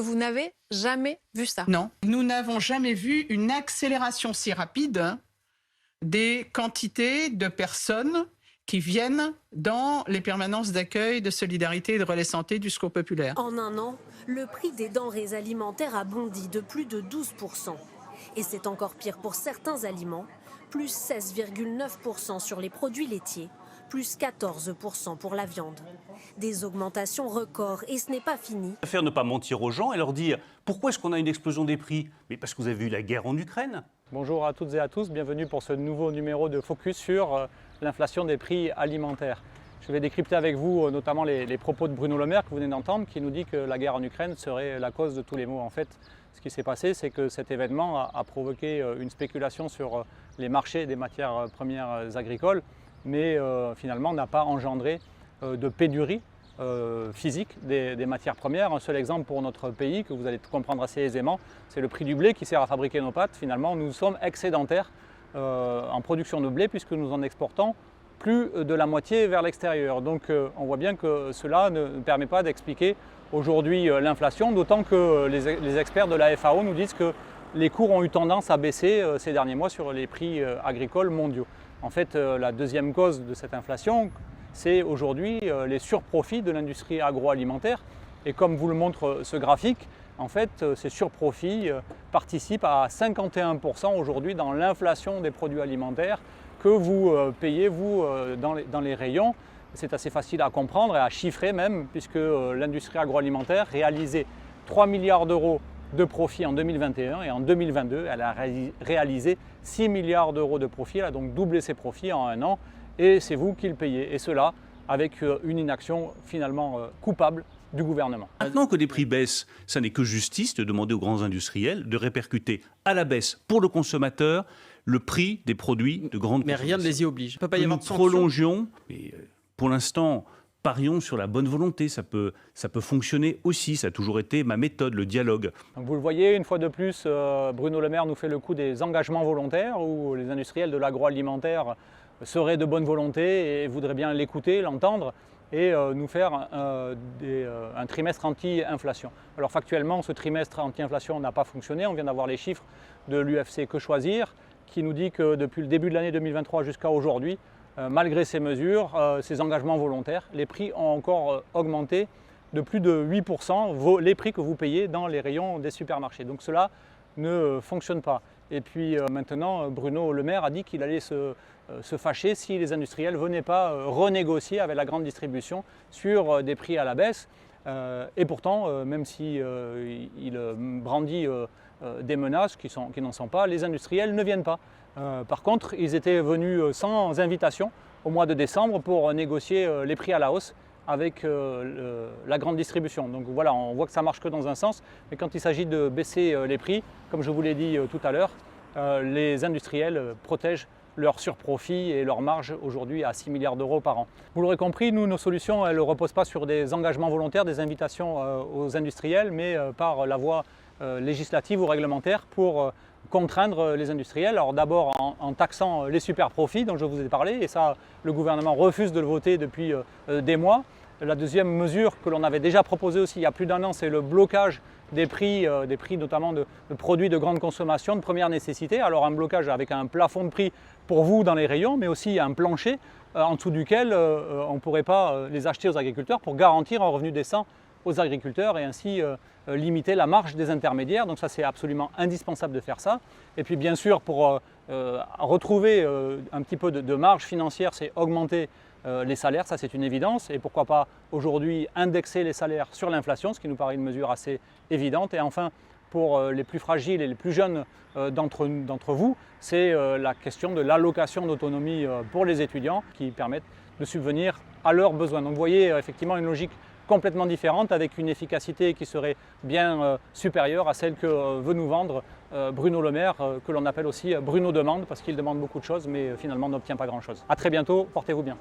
vous n'avez jamais vu ça? Non, nous n'avons jamais vu une accélération si rapide des quantités de personnes qui viennent dans les permanences d'accueil, de solidarité et de relais santé du Secours populaire. En un an, le prix des denrées alimentaires a bondi de plus de 12%. Et c'est encore pire pour certains aliments, plus 16,9% sur les produits laitiers, plus 14% pour la viande. Des augmentations records et ce n'est pas fini. Faire ne pas mentir aux gens et leur dire pourquoi est-ce qu'on a une explosion des prix? Mais parce que vous avez vu la guerre en Ukraine. Bonjour à toutes et à tous, bienvenue pour ce nouveau numéro de Focus sur l'inflation des prix alimentaires. Je vais décrypter avec vous notamment les propos de Bruno Le Maire que vous venez d'entendre, qui nous dit que la guerre en Ukraine serait la cause de tous les maux. En fait, ce qui s'est passé, c'est que cet événement a provoqué une spéculation sur les marchés des matières premières agricoles, mais finalement n'a pas engendré de pénurie physique des matières premières. Un seul exemple pour notre pays, que vous allez comprendre assez aisément, c'est le prix du blé qui sert à fabriquer nos pâtes. Finalement, nous sommes excédentaires en production de blé puisque nous en exportons plus de la moitié vers l'extérieur. Donc on voit bien que cela ne permet pas d'expliquer aujourd'hui l'inflation, d'autant que les experts de la FAO nous disent que les cours ont eu tendance à baisser ces derniers mois sur les prix agricoles mondiaux. En fait, la deuxième cause de cette inflation, c'est aujourd'hui les surprofits de l'industrie agroalimentaire. Et comme vous le montre ce graphique, en fait, ces surprofits participent à 51% aujourd'hui dans l'inflation des produits alimentaires que vous payez, vous, dans les rayons. C'est assez facile à comprendre et à chiffrer même, puisque l'industrie agroalimentaire réalisait 3 milliards d'euros de profit en 2021 et en 2022, elle a réalisé 6 milliards d'euros de profit. Elle a donc doublé ses profits en un an et c'est vous qui le payez. Et cela avec une inaction finalement coupable du gouvernement. Maintenant que les prix baissent, ça n'est que justice de demander aux grands industriels de répercuter à la baisse pour le consommateur le prix des produits de grande consommation. Mais rien ne les y oblige. Il ne peut pas y avoir de sanctions. Prolongions, et pour l'instant, parions sur la bonne volonté. Ça peut fonctionner aussi. Ça a toujours été ma méthode, le dialogue. Donc vous le voyez, une fois de plus, Bruno Le Maire nous fait le coup des engagements volontaires où les industriels de l'agroalimentaire seraient de bonne volonté et voudraient bien l'écouter, l'entendre et nous faire un trimestre anti-inflation. Alors factuellement, ce trimestre anti-inflation n'a pas fonctionné. On vient d'avoir les chiffres de l'UFC Que Choisir qui nous dit que depuis le début de l'année 2023 jusqu'à aujourd'hui, malgré ces mesures, ces engagements volontaires, les prix ont encore augmenté de plus de 8%, les prix que vous payez dans les rayons des supermarchés. Donc cela ne fonctionne pas. Et puis maintenant, Bruno Le Maire a dit qu'il allait se fâcher si les industriels ne venaient pas renégocier avec la grande distribution sur des prix à la baisse. Et pourtant, même si il brandit des menaces qui n'en sont pas, les industriels ne viennent pas. Par contre, ils étaient venus sans invitation au mois de décembre pour négocier les prix à la hausse avec la grande distribution. Donc voilà, on voit que ça marche que dans un sens, mais quand il s'agit de baisser les prix, comme je vous l'ai dit tout à l'heure, les industriels protègent leurs surprofits et leurs marges aujourd'hui à 6 milliards d'euros par an. Vous l'aurez compris, nous, nos solutions, elles ne reposent pas sur des engagements volontaires, des invitations aux industriels, mais par la voie législative ou réglementaire pour contraindre les industriels. Alors d'abord en taxant les super profits dont je vous ai parlé, et ça le gouvernement refuse de le voter depuis des mois. La deuxième mesure que l'on avait déjà proposée aussi il y a plus d'un an, c'est le blocage des prix notamment de produits de grande consommation, de première nécessité. Alors un blocage avec un plafond de prix pour vous dans les rayons, mais aussi un plancher en dessous duquel on ne pourrait pas les acheter aux agriculteurs pour garantir un revenu décent aux agriculteurs et ainsi limiter la marge des intermédiaires. Donc ça, c'est absolument indispensable de faire ça. Et puis bien sûr, pour retrouver un petit peu de marge financière, c'est augmenter les salaires, ça c'est une évidence. Et pourquoi pas aujourd'hui indexer les salaires sur l'inflation, ce qui nous paraît une mesure assez évidente. Et enfin, pour les plus fragiles et les plus jeunes d'entre vous, c'est la question de l'allocation d'autonomie pour les étudiants qui permettent de subvenir à leurs besoins. Donc vous voyez effectivement une logique complètement différente avec une efficacité qui serait bien supérieure à celle que veut nous vendre Bruno Le Maire, que l'on appelle aussi Bruno Demande parce qu'il demande beaucoup de choses mais finalement n'obtient pas grand-chose. A très bientôt, portez-vous bien.